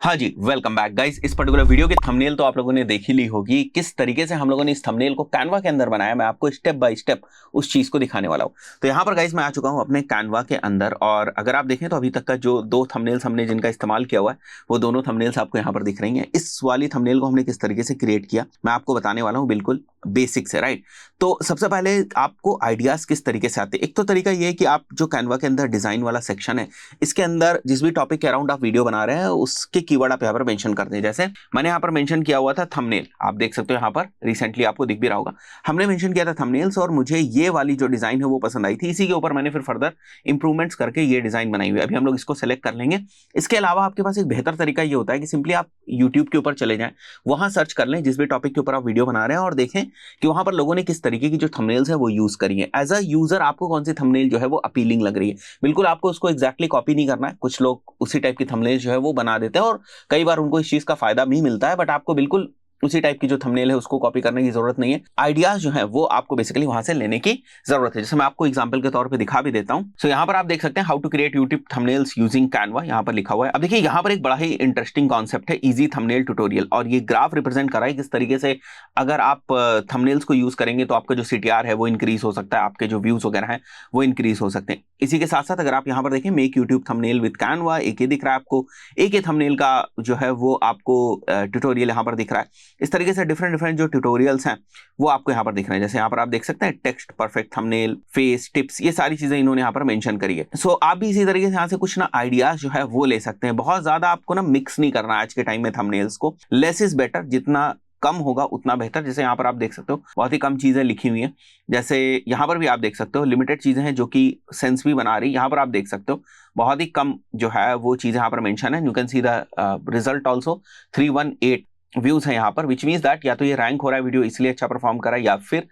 हाँ जी, welcome back guys. इस particular video की थंबनेल तो आप लोगों ने देख ही ली होगी। किस तरीके से हम लोगों ने इस थंबनेल को कैनवा के अंदर बनाया, मैं आपको स्टेप बाय स्टेप उस चीज को दिखाने वाला हूँ। तो यहाँ पर गाइस मैं आ चुका हूँ अपने कैनवा के अंदर, और अगर आप देखें तो अभी तक का जो दो थंबनेल्स हमने जिनका इस्तेमाल किया हुआ है वो दोनों थंबनेल्स आपको यहाँ पर दिख रही हैं। इस वाली थंबनेल को हमने किस तरीके से क्रिएट किया मैं आपको बताने वाला हूँ, बिल्कुल बेसिक से, राइट। तो सबसे पहले आपको आइडियाज किस तरीके से आते हैं। एक तो तरीका ये है कि आप जो कैनवा के अंदर डिजाइन वाला सेक्शन है, इसके अंदर जिस भी टॉपिक के अराउंड आप वीडियो बना रहे हैं उसके कीवर्ड आप यहाँ पर मेंशन कर दें। जैसे मैंने यहाँ पर मेंशन किया हुआ था थंबनेल, आप देख सकते हो यहाँ पर रिसेंटली आपको दिख भी रहा होगा। हमने मेंशन किया था थंबनेल्स, और मुझे ये वाली जो डिजाइन है वो पसंद आई थी। इसी के ऊपर मैंने फिर फर्दर इंप्रूवमेंट्स करके ये डिजाइन बनाई हुई है। अभी हम लोग इसको सेलेक्ट कर लेंगे। इसके अलावा आपके पास एक बेहतर तरीका ये होता है कि सिंपली आप यूट्यूब के ऊपर चले जाएं, वहां सर्च कर लें जिस भी टॉपिक के ऊपर आप वीडियो बना रहे हैं, और देखें कि वहां पर लोगों ने किस तरीके की जो थंबनेल्स है वो यूज करी है। एज अ यूजर आपको कौन सी थंबनेल जो है वो अपीलिंग लग रही है। बिल्कुल आपको उसको एग्जैक्टली कॉपी नहीं करना है। कुछ लोग उसी टाइप की थंबनेल जो है वो बना देते हैं, और कई बार उनको इस चीज का फायदा भी मिलता है, बट आपको बिल्कुल उसी टाइप की जो थंबनेल है उसको कॉपी करने की जरूरत नहीं है। आइडियाज जो है वो आपको बेसिकली वहां से लेने की जरूरत है। जैसे मैं आपको एग्जांपल के तौर पे दिखा भी देता हूं। सो यहाँ पर आप देख सकते हैं how to create YouTube thumbnails using Canva, यहाँ पर लिखा हुआ है। अब देखिए यहाँ पर एक बड़ा ही इंटरेस्टिंग कॉन्सेप्ट है, इजी थंबनेल ट्यूटोरियल, और ये ग्राफ रिप्रेजेंट कर रहा है किस तरीके से अगर आप थंबनेल्स को यूज करेंगे तो आपका जो CTR है वो इंक्रीज हो सकता है, आपके जो व्यूज वगैरह है वो इंक्रीज हो सकते हैं। इसी के साथ साथ अगर आप यहाँ पर देखें make YouTube thumbnail with Canva, एक ये दिख रहा है आपको, एक ये थंबनेल का जो है वो आपको ट्यूटोरियल यहाँ पर दिख रहा है। इस तरीके से डिफरेंट डिफरेंट जो ट्यूटोरियल्स हैं वो आपको यहाँ पर दिख रहे हैं। जैसे यहाँ पर आप देख सकते हैं text, perfect thumbnail, face, tips, ये सारी चीजें इन्होंने यहाँ पर मेंशन करी है। सो आप भी इसी तरीके से यहाँ से कुछ ना आइडियाज जो है वो ले सकते हैं। बहुत ज्यादा आपको ना मिक्स नहीं करना है आज के टाइम में थंबनेल्स को, लेस इज बेटर, जितना कम होगा उतना बेहतर। जैसे यहाँ पर आप देख सकते हो बहुत ही कम चीजें लिखी हुई हैं। जैसे यहाँ पर भी आप देख सकते हो लिमिटेड चीजें हैं जो कि सेंस भी बना रही। यहाँ पर आप देख सकते हो बहुत ही कम जो है वो चीजें यहाँ पर मेंशन है। You can see the result also 318 views है यहाँ पर, विच मीन्स दैट या तो ये रैंक हो रहा है वीडियो इसलिए अच्छा परफॉर्म कर रहा है, या फिर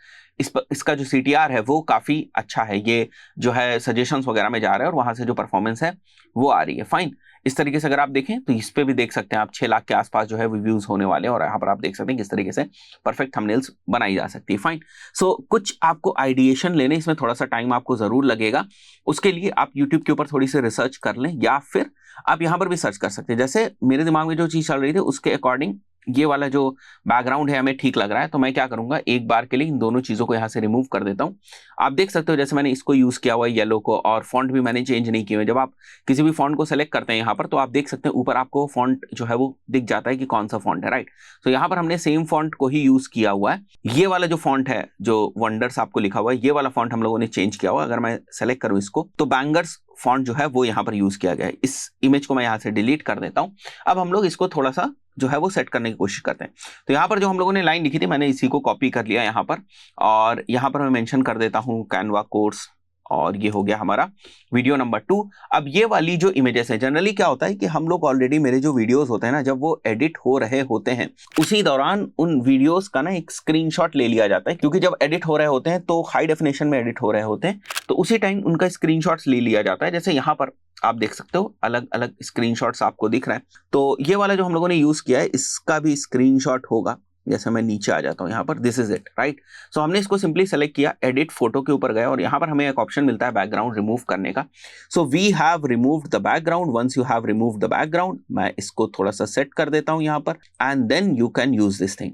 इसका जो CTR है वो काफी अच्छा है, ये जो है सजेशंस वगैरह में जा रहा है और वहां से जो परफॉर्मेंस है वो आ रही है। फाइन। इस तरीके से अगर आप देखें तो इस पे भी देख सकते हैं आप 6 लाख के आसपास जो है व्यूज होने वाले हैं, और यहाँ पर आप देख सकते हैं किस तरीके से परफेक्ट थंबनेल्स बनाई जा सकती है। फाइन। सो कुछ आपको आइडिएशन लेने, इसमें थोड़ा सा टाइम आपको जरूर लगेगा। उसके लिए आप यूट्यूब के ऊपर थोड़ी सी रिसर्च कर लें, या फिर आप यहाँ पर भी सर्च कर सकते हैं। जैसे मेरे दिमाग में जो चीज चल रही थी उसके अकॉर्डिंग ये वाला जो बैकग्राउंड है हमें ठीक लग रहा है, तो मैं क्या करूंगा एक बार के लिए इन दोनों चीजों को यहाँ से रिमूव कर देता हूँ। आप देख सकते हो जैसे मैंने इसको यूज किया हुआ है येलो को, और फॉन्ट भी मैंने चेंज नहीं किया हुआ। जब आप किसी भी फॉन्ट को सेलेक्ट करते हैं यहाँ पर तो आप देख सकते हैं ऊपर आपको फॉन्ट जो है वो दिख जाता है कि कौन सा फॉन्ट है, राइट। तो यहाँ पर हमने सेम फॉन्ट को ही यूज किया हुआ है। ये वाला जो फॉन्ट है जो वंडर्स आपको लिखा हुआ है, ये वाला फॉन्ट हम लोगों ने चेंज किया हुआ है। अगर मैं सेलेक्ट करूं इसको तो बैंगर्स फॉन्ट जो है वो यहाँ पर यूज किया गया है। इस इमेज को मैं यहाँ से डिलीट कर देता हूं। अब हम लोग इसको थोड़ा सा जो है वो सेट करने की कोशिश करते हैं। तो यहाँ पर जो हम लोगों ने लाइन लिखी थी मैंने इसी को कॉपी कर लिया यहाँ पर, और यहाँ पर मैं मेंशन कर देता हूँ कैनवा कोर्स, और ये हो गया हमारा वीडियो नंबर 2। अब ये वाली जो इमेजेस है, जनरली क्या होता है कि हम लोग ऑलरेडी मेरे जो वीडियोस होते हैं ना, जब वो एडिट हो रहे होते हैं उसी दौरान उन वीडियोस का ना एक स्क्रीनशॉट ले लिया जाता है, क्योंकि जब एडिट हो रहे होते हैं तो हाई डेफिनेशन में एडिट हो रहे होते हैं, तो उसी टाइम उनका स्क्रीनशॉट्स ले लिया जाता है। जैसे यहाँ पर आप देख सकते हो अलग अलग स्क्रीनशॉट्स आपको दिख रहे हैं। तो ये वाला जो हम लोगों ने यूज किया है इसका भी स्क्रीनशॉट होगा। जैसे मैं नीचे आ जाता हूं यहाँ पर, दिस इज इट, राइट। सो हमने इसको सिंपली सेलेक्ट किया, एडिट फोटो के ऊपर गए, और यहाँ पर हमें एक ऑप्शन मिलता है बैकग्राउंड रिमूव करने का। So we have removed the background. Once you have removed the background, मैं इसको थोड़ा सा सेट कर देता हूं यहाँ पर, and then you can use this thing.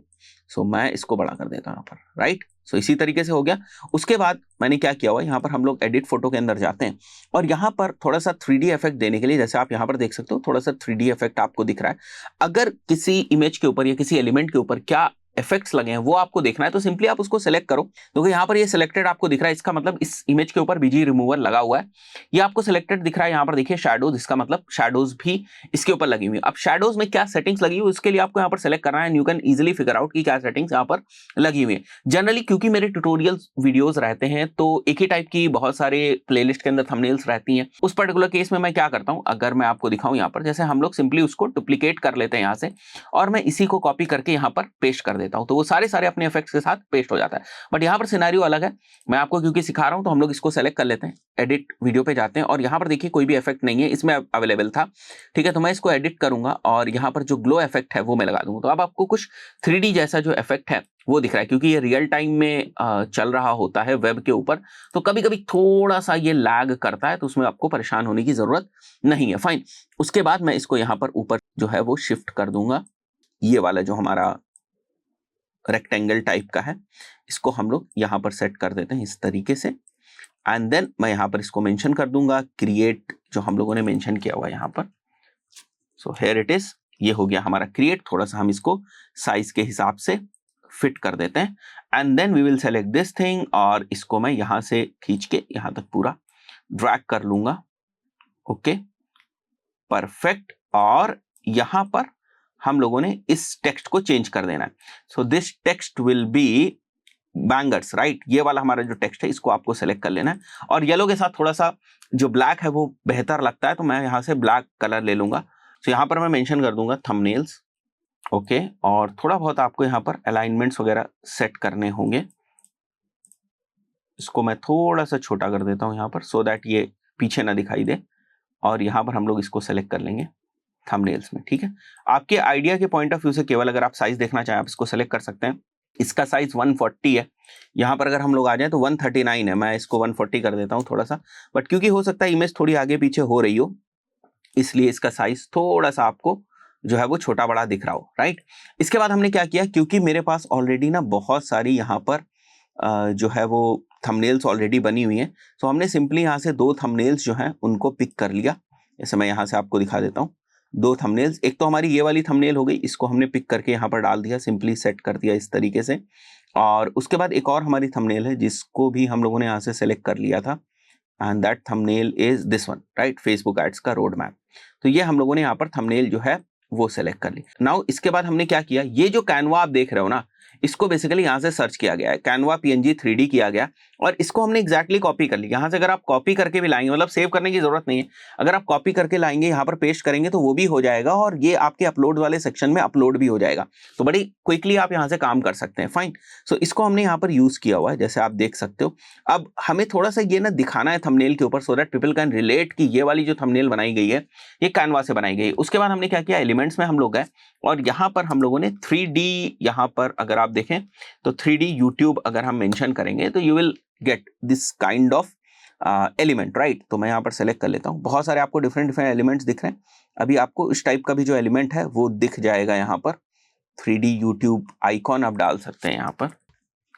So मैं इसको बड़ा कर देता हूं यहाँ पर, राइट। सो इसी तरीके से हो गया। उसके बाद मैंने क्या किया हुआ, यहाँ पर हम लोग एडिट फोटो के अंदर जाते हैं, और यहाँ पर थोड़ा सा 3D इफेक्ट देने के लिए, जैसे आप यहाँ पर देख सकते हो थोड़ा सा 3D इफेक्ट आपको दिख रहा है। अगर किसी इमेज के ऊपर या किसी एलिमेंट के ऊपर क्या इफेक्ट्स लगे हैं वो आपको देखना है, तो सिंपली आप उसको सेलेक्ट करो। क्योंकि यहाँ पर ये सिलेक्टेड आपको दिख रहा है, इसका मतलब इस इमेज के ऊपर बीजी रिमूवर लगा हुआ है। ये आपको सिलेक्टेड दिख रहा है। यहाँ पर देखिए शैडोज, इसका मतलब शैडोज भी इसके ऊपर लगी हुई है। अब शैडोज में क्या सेटिंग्स लगी हुई उसके लिए आपको यहाँ पर सेलेक्ट करना है, and you can easily figure out कि क्या सेटिंग्स यहाँ पर लगी हुई है। जनरली क्योंकि मेरे ट्यूटोरियल वीडियोस रहते हैं तो एक ही टाइप की बहुत सारे प्लेलिस्ट के अंदर थंबनेल्स रहती हैं। उस पर्टिकुलर केस में मैं क्या करता हूँ, अगर मैं आपको दिखाऊं यहाँ पर, जैसे हम लोग सिंपली उसको डुप्लीकेट कर लेते हैं यहाँ से, और मैं इसी को कॉपी करके यहाँ पर पेस्ट कर देता देता हूं तो वो सारे अपने इफेक्ट्स के साथ पेस्ट हो जाता है। बट यहाँ पर सिनेरियो अलग है, मैं आपको क्योंकि सिखा रहा हूं तो हम लोग इसको सेलेक्ट कर लेते हैं, एडिट वीडियो पे जाते हैं और यहाँ पर देखिए कोई भी इफेक्ट नहीं है, इसमें अवेलेबल था, ठीक है। तो मैं इसको एडिट करूंगा और यहाँ पर जो ग्लो इफेक्ट है वो मैं लगा दूंगा। तो अब आपको कुछ 3D जैसा जो इफेक्ट है वो दिख रहा है, क्योंकि ये रियल टाइम में चल रहा होता है वेब के ऊपर, तो कभी कभी थोड़ा सा ये लैग करता है, तो उसमें आपको परेशान होने की जरूरत नहीं है। फाइन, उसके बाद मैं इसको यहाँ पर ऊपर जो है वो शिफ्ट कर दूंगा, ये वाला जो हमारा रेक्टेंगल टाइप का है इसको हम लोग यहाँ पर सेट कर देते हैं इस तरीके से। एंड देन मैं यहाँ पर इसको मेंशन कर दूंगा क्रिएट, जो हम लोगों ने मेंशन किया हुआ है यहाँ पर। सो हियर इट इज, ये हो गया हमारा क्रिएट। थोड़ा सा हम इसको साइज के हिसाब से फिट कर देते हैं and then we will select this thing और इसको मैं यहां से खींच के यहां तक पूरा ड्रैग कर लूंगा। Okay, perfect. और यहां पर हम लोगों ने इस टेक्स्ट को चेंज कर देना है। So this text will be bangers, right. ये वाला हमारा जो टेक्स्ट है इसको आपको सेलेक्ट कर लेना है और येलो के साथ थोड़ा सा जो ब्लैक है वो बेहतर लगता है, तो मैं यहां से ब्लैक कलर ले लूंगा। तो यहां पर मैं मेंशन कर दूंगा थंबनेल्स, ओके। और थोड़ा बहुत आपको यहाँ पर अलाइनमेंट्स वगैरह सेट करने होंगे, इसको मैं थोड़ा सा छोटा कर देता हूँ यहाँ पर सो दैट ये पीछे ना दिखाई दे। और यहाँ पर हम लोग इसको सेलेक्ट कर लेंगे थंबनेल्स में, ठीक है। आपके आइडिया के पॉइंट ऑफ व्यू से केवल अगर आप साइज देखना चाहें आप इसको सेलेक्ट कर सकते हैं। इसका साइज 140 है, यहाँ पर अगर हम लोग आ जाएं तो 139 है, मैं इसको 140 कर देता हूँ थोड़ा सा। बट क्योंकि हो सकता है इमेज थोड़ी आगे पीछे हो रही हो, इसलिए इसका साइज थोड़ा सा आपको जो है वो छोटा बड़ा दिख रहा हो, राइट। इसके बाद हमने क्या किया, क्योंकि मेरे पास ऑलरेडी ना बहुत सारी यहाँ पर जो है वो थंबनेल्स ऑलरेडी बनी हुई हैं, तो हमने सिंपली यहाँ से 2 थंबनेल्स जो हैं उनको पिक कर लिया। जैसे मैं यहाँ से आपको दिखा देता हूँ 2 थंबनेल्स। एक तो हमारी ये वाली थंबनेल हो गई, इसको हमने पिक करके यहाँ पर डाल दिया, सिंपली सेट कर दिया इस तरीके से। और उसके बाद एक और हमारी थंबनेल है जिसको भी हम लोगों ने यहाँ से सेलेक्ट कर लिया था and that thumbnail is this one, right, Facebook ads का रोड मैप। तो ये हम लोगों ने यहाँ पर थंबनेल जो है वो सेलेक्ट कर ली। नाउ इसके बाद हमने क्या किया, ये जो कैनवा आप देख रहे हो ना, इसको बेसिकली यहाँ से सर्च किया गया है, कैनवा PNG 3D किया गया और इसको हमने एग्जैक्टली कॉपी कर ली। यहाँ से अगर आप कॉपी करके भी लाएंगे, मतलब सेव करने की जरूरत नहीं है, अगर आप कॉपी करके लाएंगे यहाँ पर पेस्ट करेंगे तो वो भी हो जाएगा और ये आपके अपलोड वाले सेक्शन में अपलोड भी हो जाएगा। तो बड़ी क्विकली आप यहाँ से काम कर सकते हैं। फाइन, सो इसको हमने यहाँ पर यूज किया हुआ है जैसे आप देख सकते हो। अब हमें थोड़ा सा ये ना दिखाना है थंबनेल के ऊपर so that people can relate कि ये वाली जो थंबनेल बनाई गई है ये कैनवा से बनाई गई। उसके बाद हमने क्या किया, एलिमेंट्स में हम लोग गए और यहाँ पर हम लोगों ने 3D, यहाँ पर अगर आप देखें तो 3D YouTube अगर हम मेंशन करेंगे तो you will get this kind of element, right. तो मैं यहाँ पर सेलेक्ट कर लेता हूँ, बहुत सारे आपको डिफरेंट एलिमेंट्स दिख रहे हैं। अभी आपको इस टाइप का भी जो एलिमेंट है वो दिख जाएगा यहाँ पर। 3D YouTube आइकॉन आप डाल सकते हैं यहाँ पर,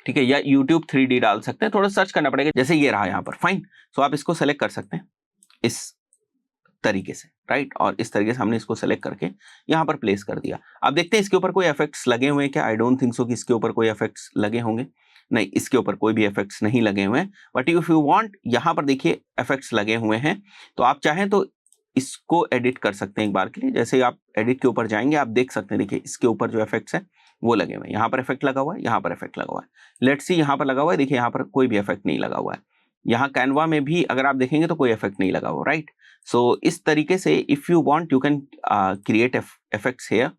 ठीक है, या YouTube 3D डाल सकते हैं, थोड़ा सर्च करना पड़ेगा। जैसे ये रहा यहाँ पर, फाइन। सो आप इसको सेलेक्ट कर सकते हैं इस तरीके से, राइट। और इस तरीके से हमने इसको सेलेक्ट करके यहाँ पर प्लेस कर दिया। अब देखते हैं इसके ऊपर कोई इफेक्ट्स लगे हुए हैं क्या। आई डोंट थिंक सो कि इसके ऊपर कोई इफेक्ट्स लगे होंगे, नहीं, इसके ऊपर कोई भी इफेक्ट्स नहीं लगे हुए हैं। बट इफ यू वांट, यहाँ पर देखिए इफेक्ट्स लगे हुए हैं, तो आप चाहें तो इसको एडिट कर सकते हैं एक बार के लिए। जैसे ही आप एडिट के ऊपर जाएंगे आप देख सकते हैं, देखिए इसके ऊपर जो इफेक्ट्स है वो लगे हुए हैं। यहाँ पर इफेक्ट लगा हुआ है, यहाँ पर इफेक्ट लगा हुआ है, लेट्स सी यहाँ पर लगा हुआ है, देखिए यहाँ पर कोई भी इफेक्ट नहीं लगा हुआ है। यहाँ कैनवा में भी अगर आप देखेंगे तो कोई इफेक्ट नहीं लगा हुआ, राइट। सो इस तरीके से if you want you can create effects here.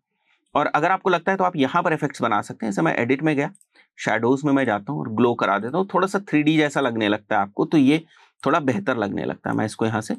और अगर आपको लगता है तो आप यहाँ पर इफेक्ट्स बना सकते हैं। जैसे मैं एडिट में गया, शैडोज में मैं जाता हूँ और ग्लो करा देता हूँ, थोड़ा सा 3D जैसा लगने लगता है आपको, तो ये थोड़ा बेहतर लगने लगता है। मैं इसको यहाँ से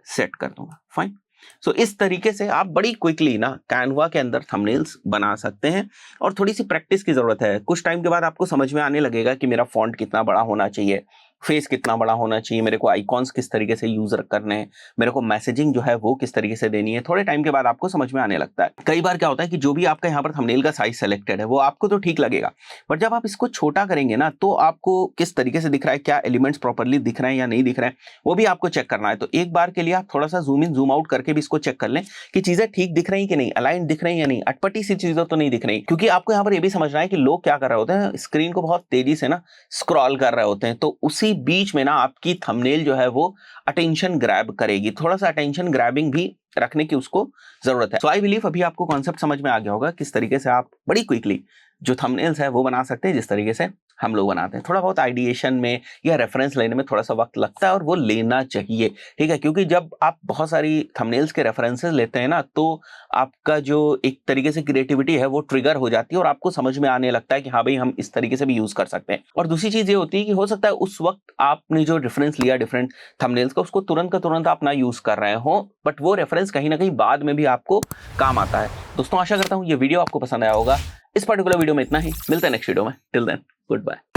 सेट कर दूंगा, फाइन। सो इस तरीके से आप बड़ी क्विकली ना कैनवा के अंदर थंबनेल्स बना सकते हैं। और थोड़ी सी प्रैक्टिस की जरूरत है, कुछ टाइम के बाद आपको समझ में आने लगेगा कि मेरा फॉन्ट कितना बड़ा होना चाहिए, फेस कितना बड़ा होना चाहिए, मेरे को आइकॉन्स किस तरीके से यूज करने हैं, मेरे को मैसेजिंग जो है वो किस तरीके से देनी है। थोड़े टाइम के बाद आपको समझ में आने लगता है। कई बार क्या होता है कि जो भी आपका यहाँ पर थंबनेल का साइज सेलेक्टेड है वो आपको तो ठीक लगेगा, बट जब आप इसको छोटा करेंगे ना तो आपको किस तरीके से दिख रहा है, क्या एलिमेंट्स प्रॉपर्ली दिख रहे हैं या नहीं दिख रहे हैं, वो भी आपको चेक करना है। तो एक बार के लिए आप थोड़ा सा जूम इन जूम आउट करके भी इसको चेक कर लें कि चीजें ठीक दिख रही कि नहीं, अलाइन दिख रही या नहीं, अटपटी सी चीजें तो नहीं दिख रही। क्योंकि आपको यहाँ पर ये भी समझना है कि लोग क्या कर रहे होते हैं, स्क्रीन को बहुत तेजी से ना स्क्रॉल कर रहे होते हैं, तो उसी बीच में ना आपकी थंबनेल जो है वो अटेंशन ग्रैब करेगी। थोड़ा सा अटेंशन ग्रैबिंग भी रखने की उसको जरूरत है। सो आई बिलीव अभी आपको कॉन्सेप्ट समझ में आ गया होगा किस तरीके से आप बड़ी क्विकली जो थंबनेल्स है वो बना सकते हैं जिस तरीके से हम लोग बनाते हैं। थोड़ा बहुत आइडिएशन में या रेफरेंस लेने में थोड़ा सा वक्त लगता है और वो लेना चाहिए, ठीक है, क्योंकि जब आप बहुत सारी थंबनेल्स के रेफरेंसेस लेते हैं ना तो आपका जो एक तरीके से क्रिएटिविटी है वो ट्रिगर हो जाती है और आपको समझ में आने लगता है कि हाँ भाई हम इस तरीके से भी यूज कर सकते हैं। और दूसरी चीज ये होती है कि हो सकता है उस वक्त आपने जो रेफरेंस लिया डिफरेंट थंबनेल्स का उसको तुरंत का तुरंत आप ना यूज कर रहे हो, बट वो रेफरेंस कहीं ना कहीं बाद में भी आपको काम आता है। दोस्तों आशा करता हूँ ये वीडियो आपको पसंद आया होगा। इस पर्टिकुलर वीडियो में इतना ही, मिलते हैं नेक्स्ट वीडियो में। Till then good bye.